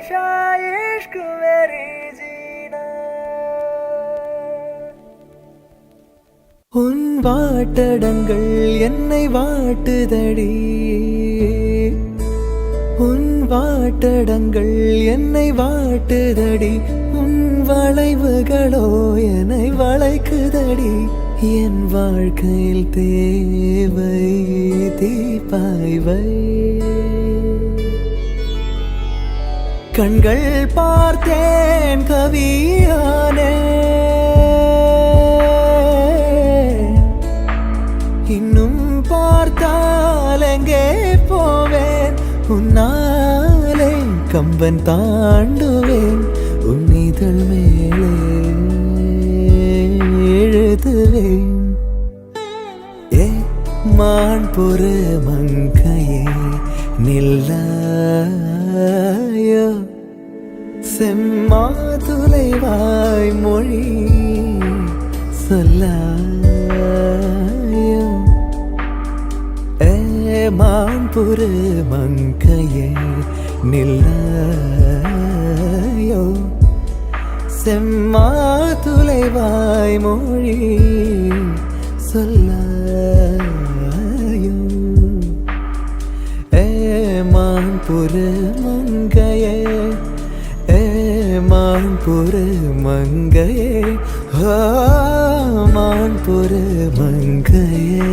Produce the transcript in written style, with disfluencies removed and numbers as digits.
हमेशा इश्क मेरी जीना உன் வாட்டடங்கள் என்னை வாட்டுதடி உன் வாட்டடங்கள் என்னை வாட்டுதடி உன் வளைவுகளோ என்னை வளைக்குதடி என் வாழ்க்கையில் தேவை தீபாய்வை கண்கள் பார்த்தேன் கவியானே இன்னும் பார்த்தால் எங்கே போவேன் உன்னாலே கம்பன் தாண்டுவேன் உன் இதழ் மேலே எழுதுவேன் ஏ மான் பொறு மங்கையே நில்லாயோ செம்மாதுளைவாய் மொழி சொல்லாயோ ஏ மான் பொறு மங்கையே நில்லாயோ செம்மாதுளைவாய் மொழி சொல்லாயோ ஏ மான் பொறு மங்கையே ஏ மான் பொறு மங்கையே மான் பொறு மங்கையே